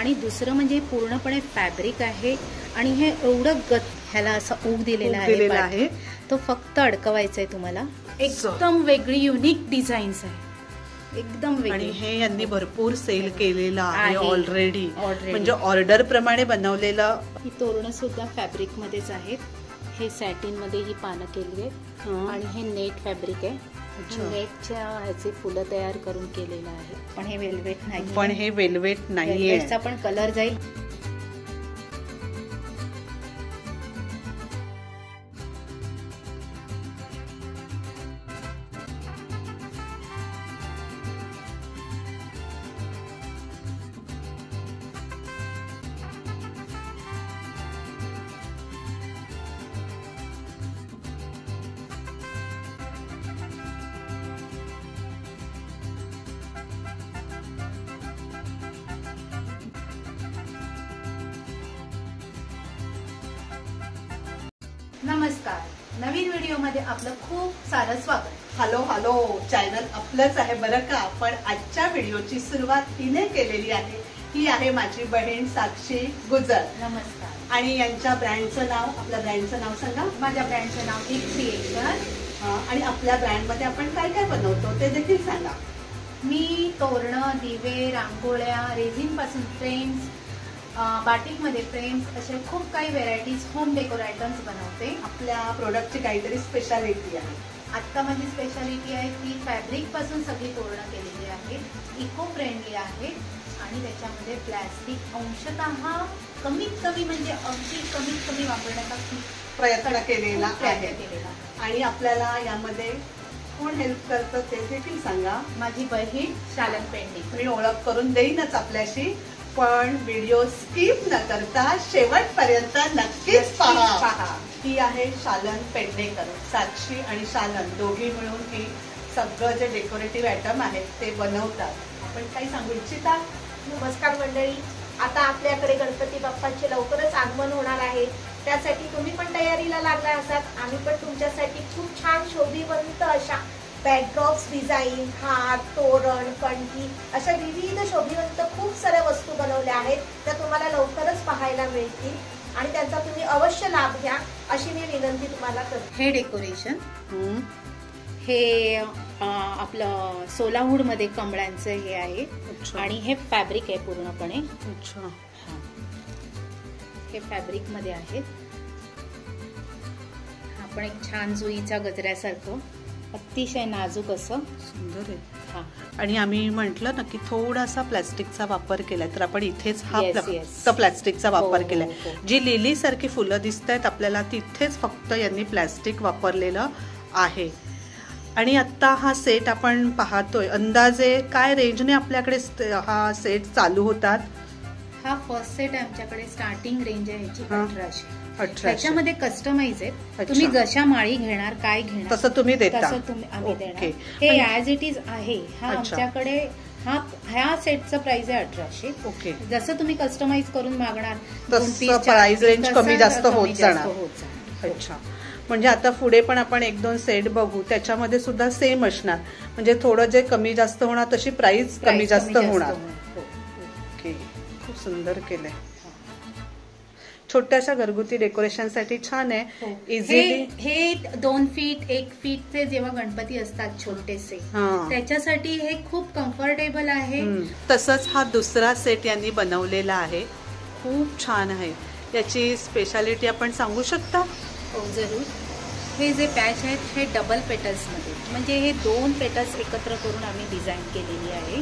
आणि दुसरं म्हणजे पूर्णपणे फॅब्रिक आहे आणि हे एवढं ह्याला असा ऊब दिलेला आहे तो फक्त अडकवायचा आहे तुम्हाला. एकदम वेगळी युनिक डिझाईन्स आहे, एकदम वेगळी. आणि हे यांनी भरपूर सेल केलेलं आहे ऑलरेडी, म्हणजे ऑर्डर प्रमाणे बनवलेलं. ही तोरणं सुद्धा फॅब्रिक मध्येच आहेत. हे सॅटिन मध्ये ही पानं केली आहेत आणि हे नेट फॅब्रिक आहे. नेटच्या ह्याचे फुलं तयार करून केलेलं आहे. पण हे वेल्वेट नाही, पण हे वेल्वेट नाहीये. याचा पण कलर जाईल. नमस्कार, नवीन व्हिडिओ मध्ये आपलं खूप सारं स्वागत. हॅलो हॅलो, चॅनल आपलंच आहे बरं का. पण आजच्या व्हिडिओची सुरुवात हिने केलेली आहे. ही आहे माझी बहीण साक्षी गुजर. नमस्कार. आणि यांच्या ब्रँडचं नाव, आपल्या ब्रँडचं नाव सांगा. माझ्या ब्रँडचं नाव एक क्रिएशन. आणि आपल्या ब्रँड मध्ये आपण काय काय बनवतो ते देखील सांगा. मी तोरणं, दिवे, रांगोळ्या, रेझिन पासून फ्रेम्स, बाटिक मध्ये फ्रेम्स, असे खूप काही व्हेरायटीज होम डेकोर आयटम्स बनवते. आपल्या प्रोडक्टची काहीतरी स्पेशालिटी आहे. आता माझी स्पेशालिटी आहे ती फॅब्रिक पासून सगळी तोरणं केलेली आहेत. इको फ्रेंडली आहेत आणि त्याच्यामध्ये प्लॅस्टिक अंशतः कमीत कमी, म्हणजे अगदी कमीत कमी वापरण्याचा प्रयत्न केलेला आहे. आणि आपल्याला यामध्ये कोण हेल्प करतं ते देखील सांगा. माझी बहीण शालन पेंडे. मी ओळख करून देईनच आपल्याशी, पण व्हिडिओ स्किप न करता शेवटपर्यंत नक्कीच पहा. ही आहे शालन पेडणेकर. साक्षी आणि शालन दोघी मिळून ही सगळं जे डेकोरेटिव्ह आयटम आहेत ते बनवतात. आपण काही सांगू इच्छिता? नमस्कार मंडळी, आता आपल्याकडे गणपती बाप्पांचे लवकरच आगमन होणार आहे. त्यासाठी तुम्ही पण तयारीला लागला असाल. आम्ही पण तुमच्यासाठी खूप छान शोभीवंत अशा बॅकड्रॉप्स, डिझाईन, हार, तोरण, कंठी अशा विविध शोभीवंत खूप साऱ्या वस्तू बनवल्या आहेत. त्या तुम्हाला लवकरच पाहायला मिळतील आणि त्यांचा तुम्ही अवश्य लाभ घ्या अशी मी विनंती तुम्हाला करते. हे डेकोरेशन, हे आपलं सोलावूड मध्ये कमळांचं हे आहे आणि हे फॅब्रिक आहे पूर्णपणे. हे फॅब्रिक मध्ये आहे. आपण एक छान जुईचा गजऱ्यासारखं अतिशय नाजूक असं सुंदर आहे. आणि आम्ही म्हटलं ना की थोडासा प्लास्टिकचा वापर केलाय, तर आपण इथेच हा प्लास्टिकचा वापर केलाय. जी लिली सारखी फुलं दिसत आहेत आपल्याला तिथेच फक्त यांनी प्लास्टिक वापरलेलं आहे. आणि आता हा सेट आपण पाहतोय, अंदाजे काय रेंजने आपल्याकडे हा सेट चालू होतात? हा फर्स्ट सेट आहे आमच्याकडे. स्टार्टिंग रेंज आहे ह्याची 1800. त्याच्यामध्ये कस्टमाइज आहे. तुम्ही जशा माळी घेणार, काय घेणार तसं तुम्ही देता, तसं तुम्ही आम्ही देणार. हे ॲज इट इज आहे. हा आमच्याकडे ह्या सेटचं प्राइस आहे 1800. ओके. जसं तुम्ही कस्टमाइज करून मागणार तसं प्राइस रेंज कमी जास्त होत जाणार. अच्छा. म्हणजे आता पुढे पण आपण 1-2 सेट बघू, त्याच्यामध्ये सुद्धा सेम असणार. म्हणजे थोडं जे कमी जास्त होणार तशी प्राइस कमी जास्त होणार. ओके, खूप सुंदर केलंय. छोट्याशा घरगुती डेकोरेशन साठी छान आहे. इझिली हे 2 फीट 1 फीटचे जेव्हा गणपती असतात छोटेसे, त्याच्यासाठी हे खूप कम्फर्टेबल आहे. तसंच हा दुसरा सेट यांनी बनवलेला आहे, खूप छान आहे. याची स्पेशालिटी आपण सांगू शकता? हो जरूर. हे जे पॅच आहेत हे डबल पेटल्स मध्ये, म्हणजे हे 2 पेटल्स एकत्र करून आम्ही डिझाईन केलेली आहे.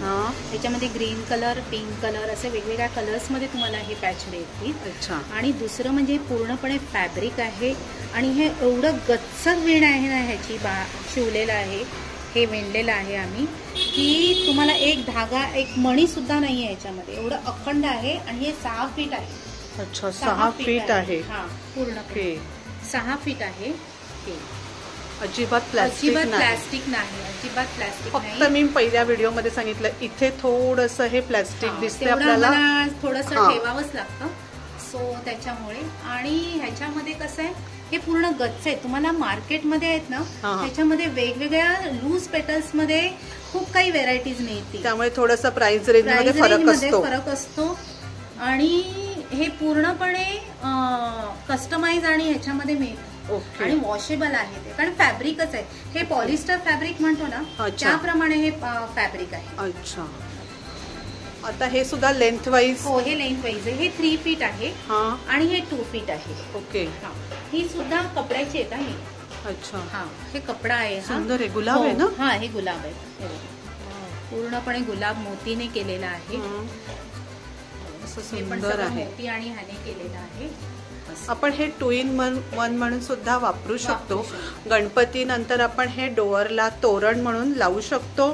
त्याच्यामध्ये ग्रीन कलर, पिंक कलर असे वेगवेगळ्या कलर्स मध्ये तुम्हाला हे पॅच मिळतील. आणि दुसरं म्हणजे पूर्णपणे फॅब्रिक आहे आणि हे एवढं गच्चक विण आहे ना, ह्याची शिवलेलं आहे, हे विणलेलं आहे आम्ही, की तुम्हाला एक धागा, एक मणी सुद्धा नाहीये याच्यामध्ये. एवढं अखंड आहे आणि हे 6 फीट आहे. अच्छा, 6 फीट आहे. हा, पूर्ण 6 फीट आहे. अजिबात प्लास्टिक नाही. अजिबात प्लास्टिक नाही. फक्त मी पहिल्या व्हिडिओ मध्ये सांगितलं इथे थोडंसं हे प्लास्टिक दिसते आपल्याला, थोडंसं ठेवावंच लागतं. सो त्याच्यामुळे. आणि ह्याच्यामध्ये कसं आहे, हे पूर्ण गच्च आहे. तुम्हाला मार्केटमध्ये आहेत ना, त्याच्यामध्ये वेगवेगळ्या लूज पेटल्स मध्ये खूप काही व्हेरायटीज मिळतील. त्यामुळे थोडंसं प्राइस रेंज मध्ये फरक असतो. आणि हे पूर्णपणे कस्टमाइज आणि ह्याच्यामध्ये मिळतं आणि वॉशेबल आहे ते, कारण फॅब्रिकच आहे हे, पॉलिस्टर फॅब्रिक म्हणतो ना त्याप्रमाणे हे फॅब्रिक आहे. अच्छा, आता हे सुद्धा लेंथ वाईज? हो, हे लेंथ वाईज आहे. हे 3 फीट आहे आणि हे 2 फीट आहे. ओके. ही सुद्धा कपड्याची येत आहे. अच्छा. हा, हे कपडा आहे. सुंदर आहे. गुलाब आहे ना? हा, हे गुलाब आहे. पूर्णपणे गुलाब मोतीने केलेला आहे. सुंदर आहे. मोती आणि ह्याने केलेला आहे. आपण हे 2 in 1 म्हणून सुद्धा वापरू शकतो. गणपती नंतर आपण हे डोअरला तोरण म्हणून लावू शकतो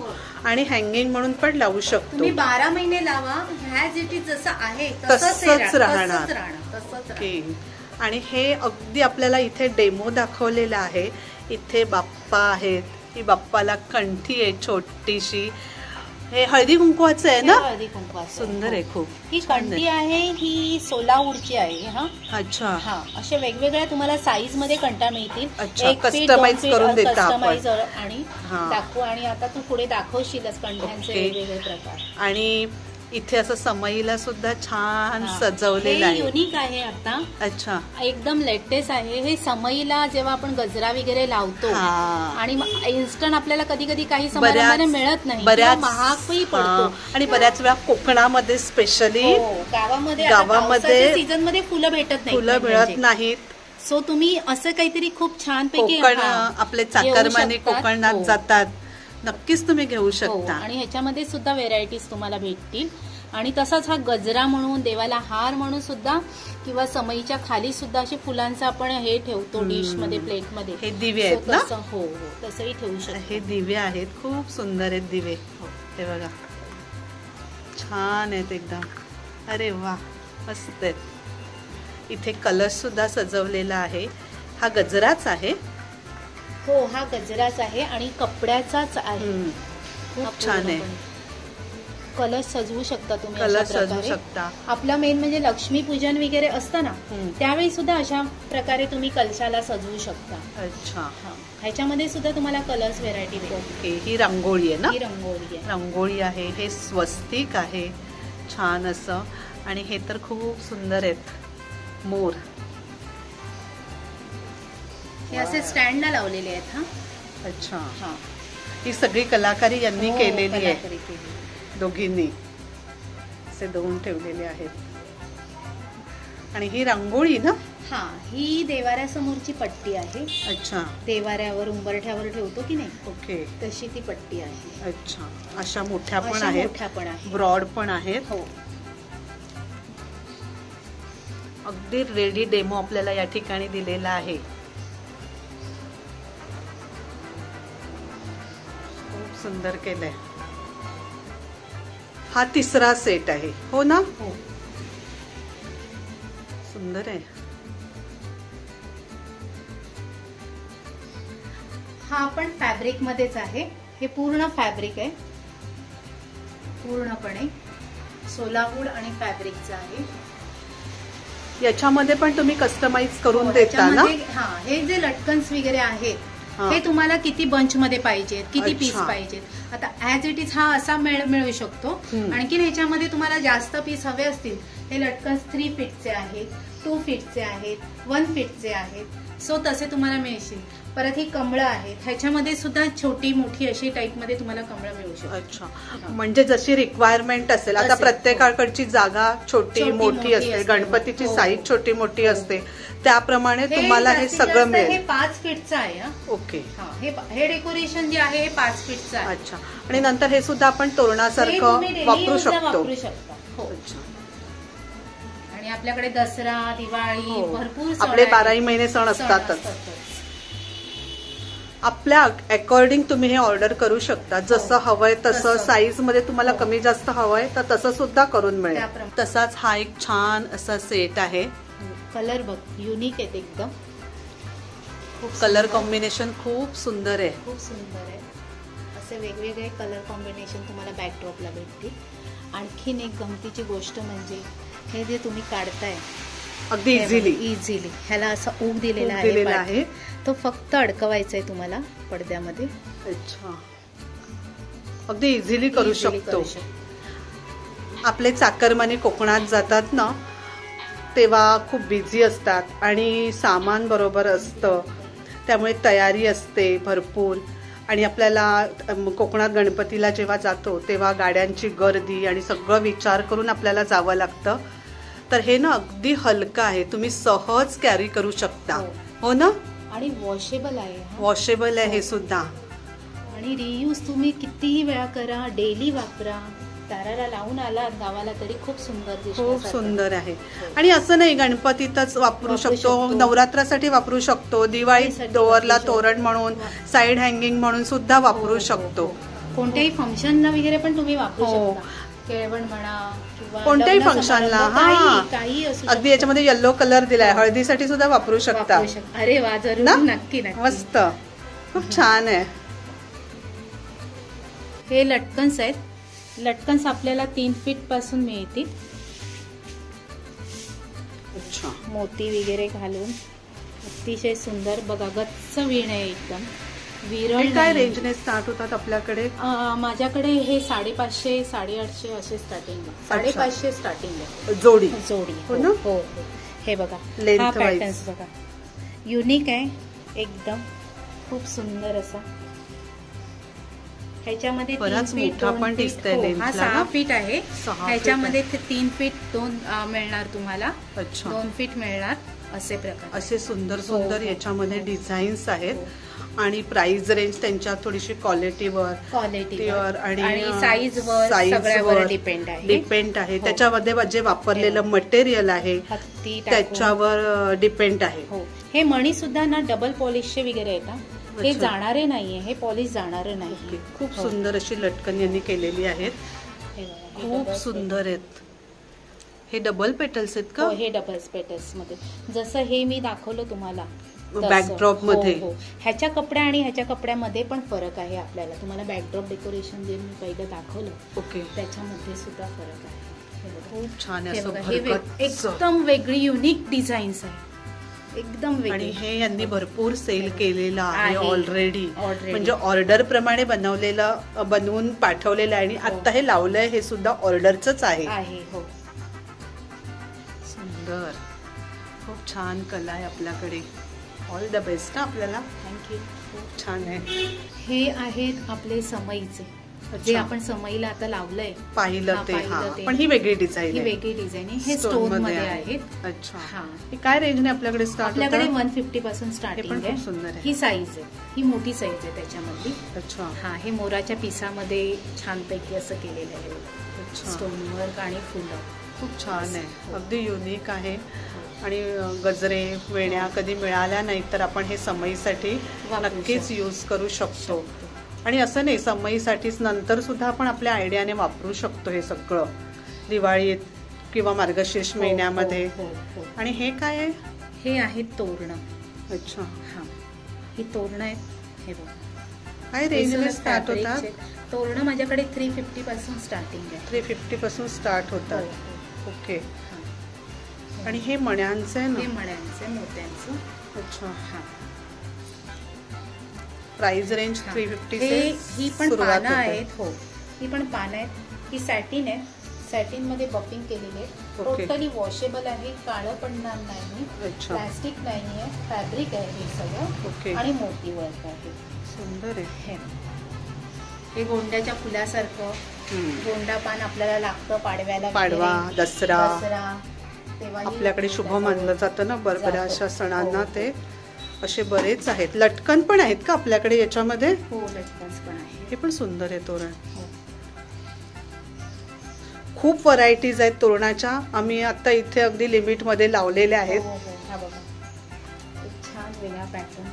आणि हँगिंग म्हणून पण लावू शकतो. तुम्ही 12 महिने लावा, ह्याज इट इज जसं आहे तसंच राहणार. आणि हे अगदी आपल्याला इथे डेमो दाखवलेला आहे. इथे बाप्पा आहेत, ही बाप्पाला कंठी आहे छोटीशी. हे हळदी कुंकवाचं आहे ना? हळदी कुंकवाचं. सुंदर आहे खूप. ही कंठी आहे, ही 16 वूडची आहे. हा, अच्छा. हा, अशा वेगवेगळ्या तुम्हाला साईज मध्ये कंठ्या मिळतील. कस्टमाइज करून देता आपण आणि दाखवू. आणि आता तू पुढे दाखवशीलच कंठ्यांचे वेगवेगळे प्रकार. आणि इथे असं समईला सुद्धा छान सजवलेलं आहे. युनिक आहे आता. अच्छा, एकदम लेटेस्ट आहे हे. समईला जेव्हा आपण गजरा वगैरे लावतो आणि इन्स्टंट आपल्याला कधी कधी काही समारंभाने मिळत नाही, बऱ्याच महागही पडतो. आणि बऱ्याच वेळा कोकणामध्ये स्पेशली गावामध्ये सीझन मध्ये फुलं भेटत नाही, फुलं मिळत नाहीत. सो तुम्ही असं काहीतरी खूप छान पैकी आपले चाकरमाने कोकणात जातात, नक्कीच तुम्ही घेऊ शकता. आणि ह्याच्यामध्ये सुद्धा व्हेरायटीज तुम्हाला भेटतील. आणि तसाच हा गजरा म्हणून, देवाला हार म्हणून सुद्धा, किंवा समईच्या खाली सुद्धा अशी फुलांचं आपण हे ठेवतो डिश मध्ये, प्लेट मध्ये. हे दिवे आहेत ना? हो, तसंही ठेवू शकतो. हे दिवे आहेत, खूप सुंदर आहेत दिवे. हे बघा, छान आहेत एकदम. अरे वा, मस्त आहेत. इथे कलश सुद्धा सजवलेला आहे. हा गजराच आहे? हो, हा गजराच आहे आणि कपड्याचाच आहे. खूप छान आहे. कलश सजवू शकता तुम्ही. कलश सजवू शकता. आपला मेन म्हणजे लक्ष्मी पूजन वगैरे असतं ना, त्यावेळी सुद्धा अशा प्रकारे तुम्ही कलशाला सजवू शकता. अच्छा. ह्याच्यामध्ये सुद्धा तुम्हाला कलर्स व्हेरायटी भेटते. ही रांगोळी आहे ना? ही रांगोळी आहे. रांगोळी आहे. हे स्वस्तिक आहे छान असं. आणि हे तर खूप सुंदर आहेत, मोर. हे असे स्टँडला लावलेले आहेत. हा, अच्छा. हा, ही सगळी कलाकारी यांनी केलेली आहे. दोघींनी असे 2 ठेवलेले आहेत. आणि ही रांगोळी ना? हा, ही देवाऱ्यासमोरची पट्टी आहे. अच्छा. देवाऱ्यावर उंबरठ्यावर ठेवतो की नाही, ओके, तशी ती पट्टी आहे. अच्छा. अशा मोठ्या पण आहेत, ब्रॉड पण आहेत. हो. अगदी रेडी डेमो आपल्याला या ठिकाणी दिलेला आहे. खूप सुंदर केलंय. हा 3रा सेट आहे, हो ना? हो. सुंदर आहे. हा पण फॅब्रिक मध्येच आहे. हे पूर्ण फॅब्रिक आहे, पूर्णपणे 16 वूड आणि फॅब्रिकचं आहे. याच्यामध्ये पण तुम्ही कस्टमाइज करून देता ना? हा, हे जे लटकन्स वगैरे आहेत, हे तुम्हाला किती बंच मध्ये पाहिजेत, किती पीस पाहिजेत. आता ऍज इट इज हा असा मिळू शकतो. आणखीन ह्याच्यामध्ये तुम्हाला जास्त पीस हवे असतील, हे लटकन्स 3 फीटचे आहेत, 2 फीटचे आहेत, 1 फीटचे आहेत. सो तसे तुम्हाला मिळतील. परत ही कमळं आहेत, ह्याच्यामध्ये सुद्धा छोटी मोठी अशी टाईप मध्ये तुम्हाला कमळं मिळू शकतात. अच्छा, म्हणजे जशी रिक्वायरमेंट असेल. आता प्रत्येकाकडची जागा छोटी मोठी असते, गणपतीची साईज छोटी मोठी असते, त्याप्रमाणे तुम्हाला हे सगळं मिळेल. हे 5 फीटचं आहे. ओके. हे डेकोरेशन जे आहे हे 5 फीटचं आहे. अच्छा. आणि नंतर हे सुद्धा आपण तोरणासारखं वापरू शकतो. हो. आणि आपल्याकडे दसरा, दिवाळी, भरपूर आपले 12ही महिने सण असतातच. आपल्या अकॉर्डिंग तुम्ही हे ऑर्डर करू शकता. जसं हवंय तसं, साईज मध्ये तुम्हाला कमी जास्त हवंय तर तसं सुद्धा करून मिळेल. तसाच हा एक छान असा सेट आहे. कलर बघ, युनिक आहेत एकदम. कलर कॉम्बिनेशन खूप सुंदर आहे. खूप सुंदर आहे. असे वेगवेगळे कलर कॉम्बिनेशन तुम्हाला बॅकड्रॉपला भेटतील. आणखीन एक गमतीची गोष्ट म्हणजे हे जे तुम्ही काढताय अगदी इझिली ह्याला असा ऊक दिलेला आहे. तो फक्त अडकवायचा आहे तुम्हाला पडद्यामध्ये. अच्छा. अगदी इझिली करू शकतो. आपले चाकरमानी कोकणात जातात ना तेव्हा खूप बिझी असतात आणि सामान बरोबर असतं, त्यामुळे तयारी असते भरपूर. आणि आपल्याला कोकणात गणपतीला जेव्हा जातो तेव्हा गाड्यांची गर्दी आणि सगळं विचार करून आपल्याला जावं लागतं. तर हे ना अगदी हलकं आहे, तुम्ही सहज कॅरी करू शकता. हो ना. आणि वॉशेबल आहे. वॉशेबल आहे हे सुद्धा. आणि रियूज तुम्ही कितीही वेळा करा, डेली वापरा. ताराला लावून आला गावाला तरी खूप सुंदर दिसतो. खूप सुंदर आहे. आणि असं नाही गणपतीतच वापरू शकतो, नवरात्रासाठी वापरू शकतो, दिवाळीत डोअरला तोरण म्हणून, साईड हँगिंग म्हणून सुद्धा वापरू शकतो. कोणत्याही फंक्शनला वगैरे पण तुम्ही वापरू शकता. केळवण म्हणा किंवा कोणत्याही फंक्शनला. हा काही असू. अगदी याच्यामध्ये येलो कलर दिलाय, हळदीसाठी सुद्धा वापरू शकता. अरे वा, जरूर, नक्की नक्की. मस्त, खूप छान आहे. हे लटकन्स आहेत. लटकन्स आपल्याला 3 फीट पासून मिळतील. अच्छा. मोती वगैरे घालून अतिशय सुंदर. बघा, गच्च वीण आहे एकदम. विरळ. काय रेंजने स्टार्ट होतात आपल्याकडे? माझ्याकडे हे 550, 850 असे स्टार्टिंग आहे. 550 स्टार्टिंग आहे. जोडी. हो ना. हो. हे बघा, हा पॅटर्न्स बघा, युनिक आहे एकदम, खूप सुंदर असा. ह्याच्यामध्ये 3 फीट पण दिसतंय. हा 6 फीट आहे. ह्याच्यामध्ये 3 फीट 2 मिळणार तुम्हाला. 2 फीट मिळणार. असे प्रकार, असे सुंदर सुंदर याच्यामध्ये डिझाईन्स आहेत. आणि प्राइस रेंज त्यांच्या थोडीशी क्वालिटीवर आणि साईजवर डिपेंड आहे. त्याच्यामध्ये जे वापरलेलं मटेरियल आहे त्याच्यावर डिपेंड आहे. हे मणी सुद्धा ना डबल पॉलिशचे वगैरे येतात. हे जाणारे नाहीये, हे पॉलिश जाणारे नाही. खूप सुंदर अशी लटकन यांनी केलेली आहेत. खूप सुंदर आहेत. हे डबल पेटल्स आहेत का? हे डबल पेटल्स मध्ये, जसं हे मी दाखवलं तुम्हाला बॅकड्रॉप मध्ये. ह्याच्या कपड्या आणि ह्याच्या कपड्यामध्ये पण फरक आहे आपल्याला. तुम्हाला बॅकड्रॉप डेकोरेशन जे मी पहिलं दाखवलं, ओके, त्याच्यामध्ये सुद्धा फरक आहे. खूप छान आहे. एकदम वेगळी युनिक डिझाईन्स आहे, एकदम वेगळी. आणि हे यांनी भरपूर सेल केलेलं आहे ऑलरेडी. म्हणजे ऑर्डर प्रमाणे बनवून पाठवलेलं आहे. आणि आता हे लावलंय हे सुद्धा ऑर्डरच आहे. हो, सुंदर, खूप छान कला आहे आपल्याकडे. ऑल द बेस्ट आपल्याला. थँक्यू. खूप छान आहे. हे आहेत आपले समईचे, जे आपण समईला आता लावलंय, पाहिलं ते. पण ही वेगळी डिझाईन आहे. वेगळी डिझाईन आहे. हे स्टोन मध्ये आहेत. अच्छा. हा, काय रेंजने आपल्याकडे स्टार्ट? आपल्याकडे 150 पासून स्टार्टिंग आहे. खूप सुंदर आहे. ही साईज आहे, ही मोठी साईज आहे त्याच्यामधली. अच्छा. हा, हे मोराच्या पिसामध्ये छानपैकी असं केलेलं आहे. स्टोन वर्क आणि फुलं खूप छान आहे. अगदी युनिक आहे. आणि गजरे, वेण्या कधी मिळाल्या नाही तर आपण हे समईसाठी नक्कीच यूज करू शकतो. आणि असं नाही समईसाठीच, नंतर सुद्धा आपण आपल्या आयडियाने वापरू शकतो हे सगळं दिवाळीत किंवा मार्गशीर्ष महिन्यामध्ये. आणि हे काय आहे? हे आहेत तोरणं. अच्छा. हा, ही तोरणं आहेत. हे बघा, काय रेंजने स्टार्ट होतात? तोरणं माझ्याकडे 350 पासून स्टार्टिंग आहे. 350 पासून स्टार्ट होतात. ओके. आणि हे मण्यांचं आहे ना? हे मण्यांचं, मोत्यांचं. अच्छा. हा, प्राइस रेंज 350 से ही पण पानं आहेत. हो, ही पण पानं आहेत. ही सॅटिन आहे. सॅटिन मध्ये बफिंग केलेली आहे. टोटली वॉशेबल आहे, काळं पडणार नाही, प्लास्टिक नाहीये, फॅब्रिक आहे हे सगळं. ओके. आणि मोती वर्क आहे. सुंदर आहे. हे गोंड्याच्या फुलासारखं. गोंडा पान आपल्याला लागतं पाडव्याला, पाडवा, दसरा तेव्हा आपल्याकडे शुभ मानलं जातं ना बऱ्याचशा सणांना. ते असे बरेच आहेत. लटकन पण आहेत का आपल्याकडे याच्यामध्ये? हो, लटकन्स पण आहे. हे पण सुंदर आहे तोरण. खूप व्हरायटीज आहेत तोरणाच्या. आम्ही आता इथे अगदी लिमिट मध्ये लावलेले आहेत. हा बघा, एक छान वेगळा पॅटर्न,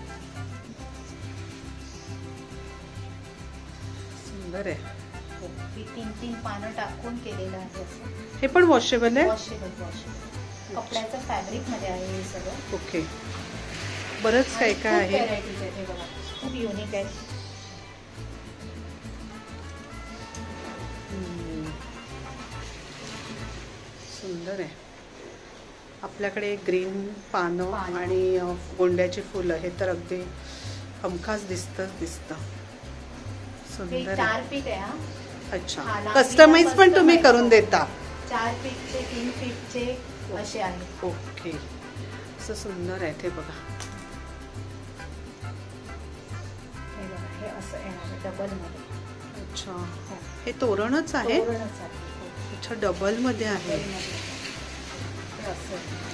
सुंदर आहे. 3 पानं टाकून केलेलं आहे असं. हे पण वॉशेबल आहे. वॉशेबल कपड्याचं फॅब्रिक मध्ये आहे हे सगळं. ओके. बरंच काय काय आहे. व्हरायटीज आहेत. हे बघा, खूप युनिक आहे. सुंदर आहे. आपल्याकडे ग्रीन पानं आणि गोंड्याची फुलं हे तर अगदी हमखास दिसतं. सुंदर. 4 फीट आहे. अच्छा, हा, लांबीला कस्टमाइज पण तुम्ही customize करून देता? 4 फीटचे 3 फीटचे असे आहेत. ओके, असं सुंदर आहे ते बघा. हे बघा, हे असं येणार आहे डबल मध्ये. अच्छा, हे तोरणच आहे? तोरणच आहे. अच्छा, डबल मध्ये आहे. हे असं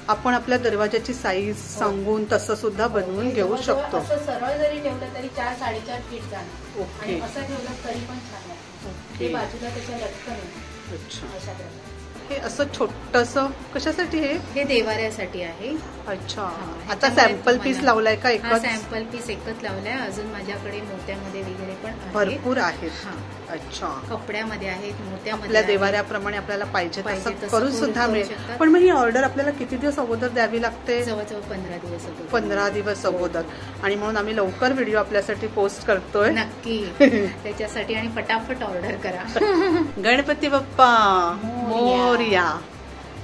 आपण आपल्या दरवाजाची साईज सांगून तसं सुद्धा बनवून घेऊ शकतो. असं सरळ जरी ठेवलं तरी 4-4.5 फीट जाणार. ओके. आणि असं ठेवलं तरी पण छान आहे. ओके. ते बाजूला त्याच्या लटकन आहे. अच्छा, अशा प्रकारे. हे असं छोटंसं कशासाठी आहे? हे देवाऱ्यासाठी आहे. अच्छा, हा, आता ह्याच्यामध्ये सॅम्पल पीस तुम्हाला- लावलाय का? हा, एकच? सॅम्पल पीस एकच लावलाय. अजून माझ्याकडे मोत्यामध्ये वगैरे पण आहे. भरपूर आहेत. हा, अच्छा, कपड्यामध्ये आहेत, मोत्यामध्ये आपल्या आहेत. देवाऱ्याप्रमाणे आपल्याला पाहिजे पाहिजे तसं तसं करून करू सुद्धा मिळेल. शकतात. पण मग ही ऑर्डर आपल्याला किती दिवस अगोदर द्यावी लागते? जवळजवळ 15 दिवस अगोदर. 15 दिवस अगोदर. आणि म्हणून आम्ही लवकर व्हिडिओ आपल्यासाठी पोस्ट करतोय. नक्की त्याच्यासाठी आणि फटाफट ऑर्डर करा. गणपती बाप्पा मोरया. मोरया.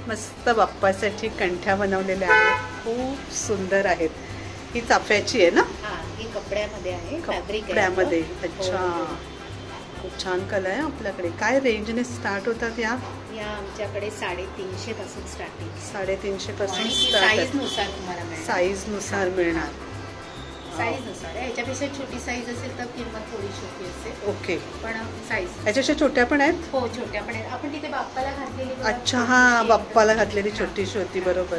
मस्त बाप्पासाठी कंठ्या बनवलेल्या आहेत, खूप सुंदर आहेत. ही चाफ्याची आहे ना? हा, हे कपड्यामध्ये आहे, फॅब्रिक आहे. कपड्यामध्ये. हो, अच्छा, हो. खूप छान कलर आहे आपल्याकडे. काय रेंजने स्टार्ट होतात या? या आमच्याकडे 350 पासून स्टार्टिंग. 350 पासून आणि स्टार्ट साईज आहे. नुसार तुम्हाला मिळेल. साईज नुसार मिळणार. साईज नुसार आहे. याच्यापेक्षा छोटी साईज असेल तर किंमत थोडी छोटी असते. ओके, पण साईज याच्याशी छोट्या पण आहेत? हो, छोट्या पण आहेत. आपण तिथे बाप्पाला घातलेली बघा, अच्छा, हा, छोटीशी बाप्पाला एक घातलेली छोटीशी होती, बरोबर.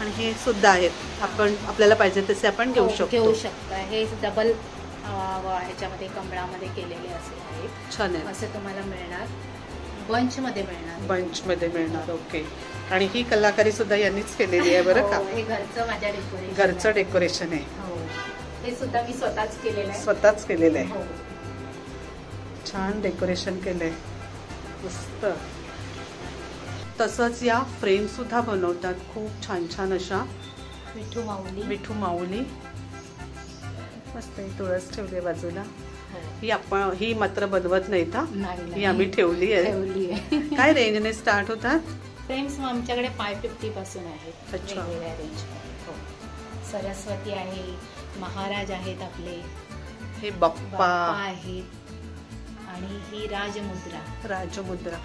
आणि हे सुद्धा आहेत. आपण आपल्याला पाहिजे तसे आपण घेऊ हो, शकतो. घेऊ शकता. हे डबल ह्याच्यामध्ये कमळामध्ये केलेले असे आहेत. छान आहे. असं तुम्हाला मिळणार, बंच मध्ये मिळणार. बंच मध्ये मिळणार. ओके. आणि ही कलाकारी सुद्धा यांनीच केलेली आहे बरं का? हो, हे घरचं माझ्या डेकोरेशन. घरचं डेकोरेशन आहे. हो, हे सुद्धा मी स्वतःच केलेलं आहे. स्वतःच केलेलं आहे. हो. छान डेकोरेशन केलंय, मस्त. तसंच या फ्रेम सुद्धा बनवतात, खूप छान छान अशा. विठू माऊली. विठू माऊली मस्त. ही तुळस ठेवली बाजूला. हो. ही मात्र बनवत नाहीत हा. नाही, ही आम्ही ठेवली आहे. ठेवली आहे. काय रेंजने स्टार्ट होतात? फ्रेम्स आमच्याकडे 550 पासून आहेत. अच्छा. वेगवेगळ्या रेंज. हो. सरस्वती आहे, महाराज आहेत आपले, हे बाप्पा बाप्पा आहेत, आणि ही राजमुद्रा. राजमुद्रा.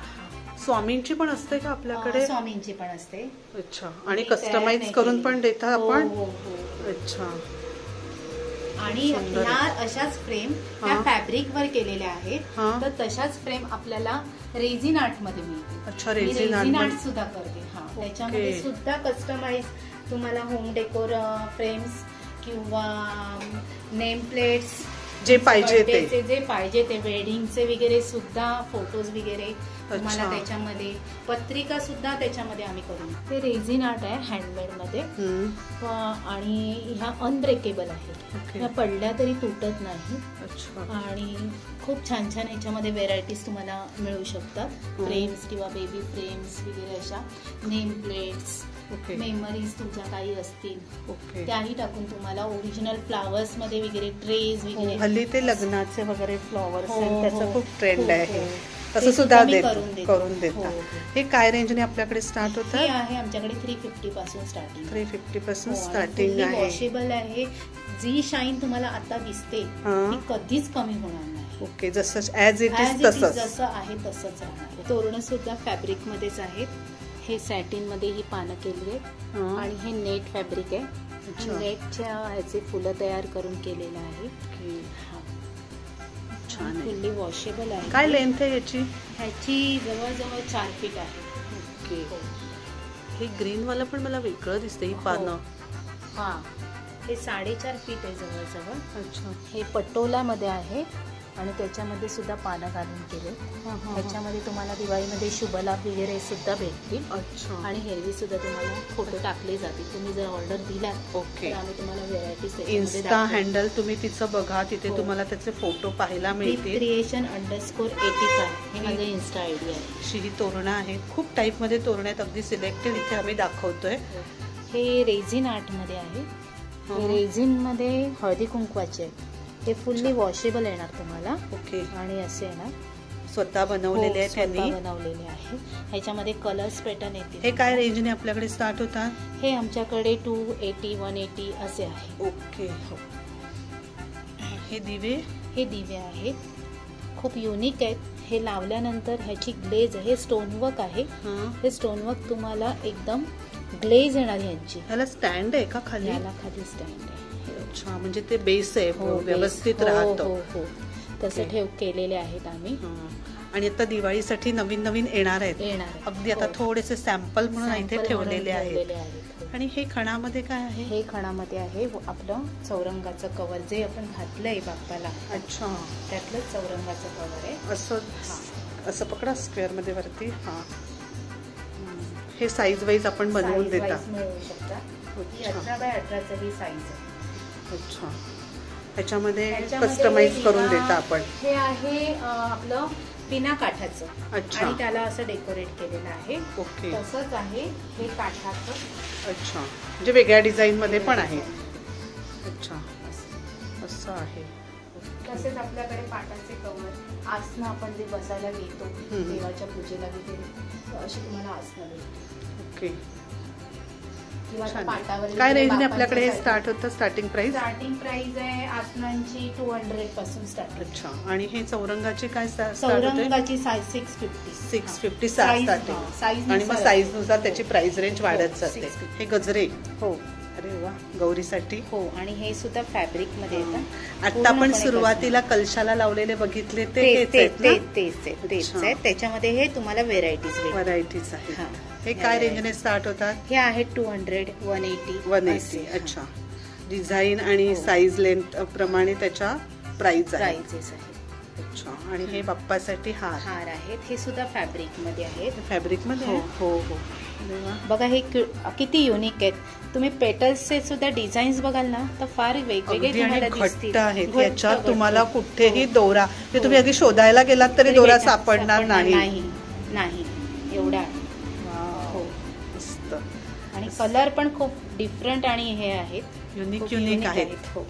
स्वामींची पण असते का आपल्याकडे? स्वामींची पण असते. अच्छा. आणि ती कस्टमाइज तयार करून नाही पण देता हो, आपण? हो, हो. अच्छा. आणि सुंदर ह्या आहे. अशाच फ्रेम हा. ह्या फॅब्रिक वर केलेल्या आहेत. हा. तर तशाच फ्रेम आपल्याला रेझिन आर्ट मध्ये मिळते. अच्छा, मी रेझिन रेझिन आर्ट आर्ट. सुद्धा करते. हा, त्याच्यामध्ये सुद्धा कस्टमाइज तुम्हाला होम डेकोर फ्रेम्स किंवा नेम प्लेट्स जे पाहिजे ते. जे पाहिजे ते, वेडिंगचे वगैरे सुद्धा फोटोज वगैरे तुम्हाला अच्छा. त्याच्यामध्ये, पत्रिका सुद्धा त्याच्यामध्ये आम्ही करून. ते रेझिन आर्ट आहे हँडमेड मध्ये. आणि ह्या अनब्रेकेबल आहेत. ओके. ह्या पडल्या तरी तुटत नाही. अच्छा. आणि खूप छान छान याच्यामध्ये व्हेरायटीज तुम्हाला मिळू शकतात. फ्रेम्स किंवा बेबी फ्रेम्स वगैरे अशा, नेम प्लेट्स, ओके. मेमरीज तुमच्या काही असतील ओके. त्याही टाकून तुम्हाला ओरिजिनल फ्लावर्स मध्ये वगैरे ट्रेज वगैरे. हल्ली ते लग्नाचे वगैरे फ्लॉवर्स हो, त्याचं हो. खूप ट्रेंड हो, आहे. हो. तसं ते सुद्धा मी करून देते. करून हो, देता. हो. हे काय रेंजने आपल्याकडे स्टार्ट हे होतं? आहे आमच्याकडे 350 पासून स्टार्टिंग. 350 पासून स्टार्टिंग आहे. वॉशेबल आहे. जी शाईन तुम्हाला आता दिसते हा. ती कधीच कमी होणार नाही. ओके. जसं as it As is it is तसंच. जसं आहे तसंच राहणार. तोरण सुद्धा फॅब्रिक मध्येच आहेत. हे सॅटिन मध्ये ही पानं केली आहेत. हा. आणि हे नेट फॅब्रिक आहे. अच्छा. नेटच्या ह्याचे फुलं तयार करून केलेलं आहे. ओके. छान आहे. फुल्ली वॉशेबल आहे. काय लेंथ आहे याची? ह्याची जवळजवळ 4 फीट आहे. ओके. हे ग्रीन वाला पण मला वेगळं दिसते, ही पानं. हा, हे 4.5 फीट आहे जवळजवळ. अच्छा. हे पटोला मध्ये आहे आणि त्याच्यामध्ये सुद्धा पानं घालून केले. त्याच्यामध्ये तुम्हाला दिवाळीमध्ये शुभलाभ वगैरे सुद्धा भेटतील. अच्छा. आणि हेरवी सुद्धा तुम्हाला फोटो टाकले जातील. तुम्ही जर ऑर्डर दिलात ओके. तर आम्ही तुम्हाला व्हेरायटीज इन्स्टा हँडल तुम्ही तिचं बघा, तिथे हो. तुम्हाला त्याचे फोटो पाहायला मिळतील. creation_85 हे माझं इन्स्टा आयडी आहे. अशी ही तोरणं आहेत, खूप टाईप मध्ये तोरणं आहेत, अगदी सिलेक्टेड इथे आम्ही दाखवतोय. हे रेझिन आर्ट मध्ये आहे. हे रेझिन मध्ये हळदी कुंकवाचे आहे. हे फुल्ली वॉशेबल येणार तुम्हाला. ओके. आणि असे येणार. स्वतः बनवलेले आहेत स्वतः त्यांनी. बनवलेले आहे. ह्याच्यामध्ये कलर्स पॅटर्न येतील. हे काय रेंजने आपल्याकडे स्टार्ट होतात? हे आमच्याकडे 280 180 असे आहे. ओके. हे दिवे. हे दिवे आहेत. खूप युनिक आहेत. हे लावल्यानंतर ह्याची ग्लेज, हे स्टोनवर्क आहे, हे स्टोनवर्क तुम्हाला एकदम ग्लेज येणार ह्यांची. ह्याला स्टँड आहे का खाली? याला खाली स्टँड आहे. अच्छा, म्हणजे ते बेस आहे, व्यवस्थित राहतं. हो, तसं ठेव केलेले आहेत आम्ही. आणि आता दिवाळीसाठी नवीन नवीन येणार आहेत. अगदी आता थोडेसे सॅम्पल म्हणून इथे ठेवलेले आहेत. आणि हे खणामध्ये काय आहे? हे खणामध्ये आहे आपलं चौरंगाचं कवर, जे आपण घातलंय बाप्पाला. अच्छा, त्यातलं चौरंगाचं कवर आहे. असं पकडा स्क्वेअर मध्ये वरती. हे साईज वाईज आपण बनवून देता मिळवू शकता. 18x18 ही साईज आहे. अच्छा, ह्याच्यामध्ये कस्टमाइज करून देता आपण. हे आहे आपलं बिना काठाचं. अच्छा, आणि त्याला असं डेकोरेट केलेलं आहे. ओके, तसंच आहे हे काठाचं. अच्छा, म्हणजे वेगळ्या डिझाईन मध्ये पण आहे. अच्छा, असं आहे. तसेच आपल्याकडे पाटाचे कवर, आसनं आपण जे बसायला घेतो देवाच्या पूजेला वगैरे, अशी तुम्हाला आसनं भेटतील. ओके, पाटावर काय रेंजने आपल्याकडे हे स्टार्ट होतं? स्टार्टिंग प्राइस आहे आसनांची 200 पासून स्टार्ट. अच्छा, आणि हे चौरंगाची काय? चौरंगाची साईज 650 स्टार्टिंग. आणि मग साईज नुसार त्याची प्राइस रेंज वाढत जाते. हे गजरे, हो, अरे वा, गौरीसाठी. हो, आणि हे सुद्धा फॅब्रिक मध्ये येतात. आता आपण सुरुवातीला कलशाला लावलेले बघितले तेच आहेत. त्याच्यामध्ये हे तुम्हाला व्हेरायटीज आहेत. हे काय रेंजने स्टार्ट होतात? हे आहेत 200, 180. अच्छा, डिझाईन आणि साईज लेंथ प्रमाणे त्याच्या प्राइसेस आहेत. अच्छा, आणि हे बाप्पासाठी हार आहेत. हे सुद्धा फॅब्रिक मध्ये आहेत. फॅब्रिक मध्ये, हो. बघा हे किती युनिक आहेत. तुम्ही पेटल्सचे सुद्धा डिझाईन्स बघाल ना तर फार वेगवेगळे तुम्हाला दिसतील. याच्यात तुम्हाला कुठेही दोरा, तुम्ही अगदी शोधायला गेलात तरी दोरा सापडणार नाही एवढा. आणि कलर पण खूप डिफरंट आणि हे आहेत, युनिक आहेत. हो,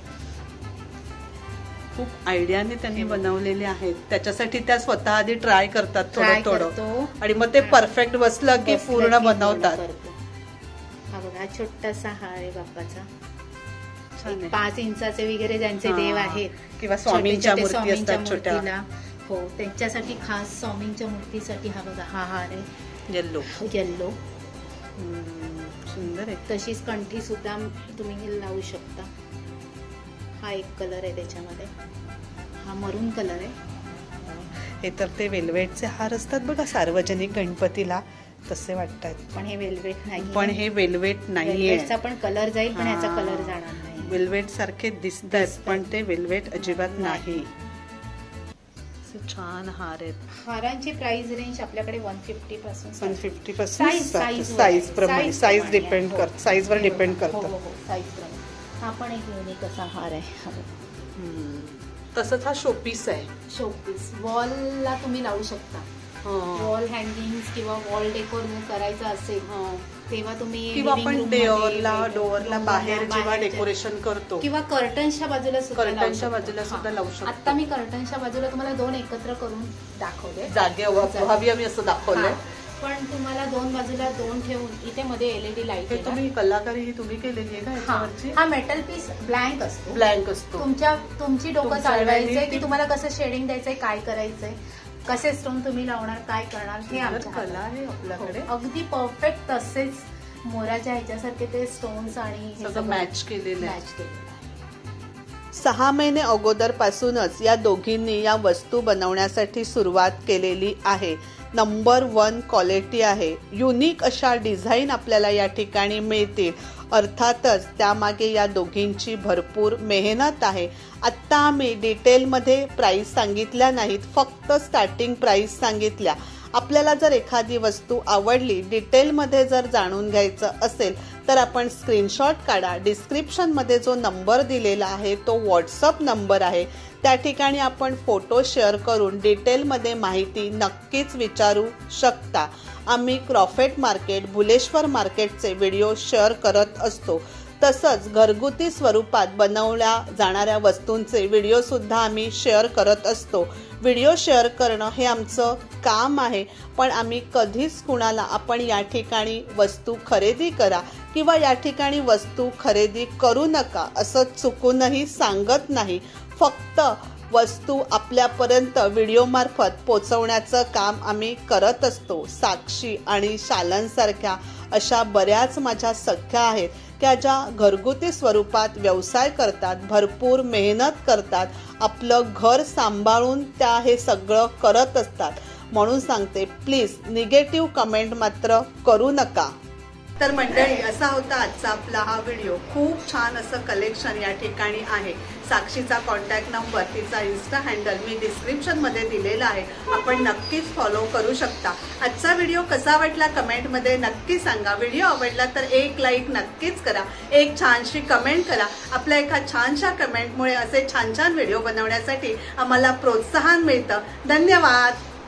खूप आयडियाने त्यांनी बनवलेले आहेत. त्याच्यासाठी त्या स्वतः आधी ट्राय करतात थोडं आणि मग ते परफेक्ट बसलं की पूर्ण बनवतात. हा बघा, छोटासा हार आहे बाप्पाचा. 5 इंचाचे वगैरे ज्यांचे देव आहेत किंवा स्वामींच्या मूर्ती असतात छोट्या, हो, त्यांच्यासाठी खास स्वामींच्या मूर्तीसाठी हा बघा, हा हार आहे येल्लो. सुंदर आहे. तशीच कंठी सुद्धा तुम्ही लावू शकता. हा एक कलर आहे त्याच्यामध्ये, हा मरून कलर आहे. हे तर ते वेल्वेटचे हार असतात बघा सार्वजनिक गणपतीला, तसे वाटतात. पण हे वेल्वेट नाही. पण हे वेल्वेट नाहीये. पण कलर जाईल, पण याचा कलर जाणार नाही. वेल्वेट सारखे दिसतात पण ते वेल्वेट अजिबात नाही. छान हार आहेत. हारांची प्राइस रेंज आपल्याकडे 150 पासून साईज प्रमाणे, साईज डिपेंड करत, साईज वर डिपेंड करतं. साईज प्रमाणे. हा पण एक युनिक असा हार आहे. तसंच हा शोपीस आहे. शोपीस वॉलला तुम्ही लावू शकता. वॉल हँगिंग किंवा वॉल डेकोर करायचं असेल तेव्हा तुम्ही, किंवा आपण डोअरला बाहेर जेव्हा डेकोरेशन करतो, किंवा कर्टन्सच्या बाजूला सुद्धा लावू शकतो. आता मी कर्टन्सच्या बाजूला तुम्हाला 2 एकत्र करून दाखवले. जागे हवी आम्ही असं दाखवलंय. पण तुम्हाला 2 बाजूला 2 ठेवून इथे मध्ये LED लाईट. तुम्ही कलाकारी तुम्ही केलेली आहे का? हा मेटल पीस ब्लँक असतो. तुमची डोकं चालवायचंय की तुम्हाला कसं शेडिंग द्यायचंय, काय करायचंय, कसे स्टोन तुम्ही लावणार, काय करणार, हे आमच्या कला आहे आपल्याकडे. अगदी परफेक्ट तसेच मोराच्या ह्याच्यासारखे ते स्टोन्स आणि सगळं मॅच केलेलं आहे. 6 महिने अगोदरपासूनच या दोघींनी या वस्तू बनवण्यासाठी सुरुवात केलेली आहे. नंबर 1 क्वालिटी आहे. युनिक अशा डिझाईन आपल्याला या ठिकाणी मिळतील. अर्थातच त्यामागे या दोघींची भरपूर मेहनत आहे. आत्ता आम्ही डिटेलमध्ये प्राइस सांगितल्या नाहीत, फक्त स्टार्टिंग प्राइस सांगितल्या. आपल्याला जर एखादी वस्तू आवडली, डिटेलमध्ये जर जाणून घ्यायचं असेल तर आपण स्क्रीनशॉट काढा. डिस्क्रिप्शनमध्ये जो नंबर दिलेला आहे तो व्हॉट्सअप नंबर आहे. त्या ठिकाणी आपण फोटो शेअर करून डिटेलमध्ये माहिती नक्कीच विचारू शकता. आम्ही क्रॉफेट मार्केट, भुलेश्वर मार्केटचे व्हिडिओ शेअर करत असतो. तसंच घरगुती स्वरूपात बनवल्या जाणाऱ्या वस्तूंचे व्हिडिओ सुद्धा आम्ही शेअर करत असतो. व्हिडिओ शेअर करणं हे आमचं काम आहे, पण आम्ही कधीच कुणाला आपण या ठिकाणी वस्तू खरेदी करा किंवा या ठिकाणी वस्तू खरेदी करू नका असं चुकूनही सांगत नाही. फक्त वस्तू आपल्यापर्यंत व्हिडिओमार्फत पोचवण्याचं काम आम्ही करत असतो. साक्षी आणि शालनसारख्या अशा बऱ्याच माझ्या सख्या आहेत त्या ज्या घरगुती स्वरूपात व्यवसाय करतात, भरपूर मेहनत करतात, आपलं घर सांभाळून त्या हे सगळं करत असतात. म्हणून सांगते, प्लीज निगेटिव्ह कमेंट मात्र करू नका. तर मंडळी, असा होता आजचा आपला हा व्हिडिओ. खूप छान असं कलेक्शन या ठिकाणी आहे. साक्षीचा कॉन्टॅक्ट नंबर, तिचा इन्स्टा हँडल मी डिस्क्रिप्शनमध्ये दिलेला आहे, आपण नक्कीच फॉलो करू शकता. आजचा व्हिडिओ कसा वाटला कमेंटमध्ये नक्की सांगा. व्हिडिओ आवडला तर एक लाईक नक्कीच करा, एक छानशी कमेंट करा. आपल्या एका छानशा कमेंटमुळे असे छान छान व्हिडिओ बनवण्यासाठी आम्हाला प्रोत्साहन मिळतं. धन्यवाद.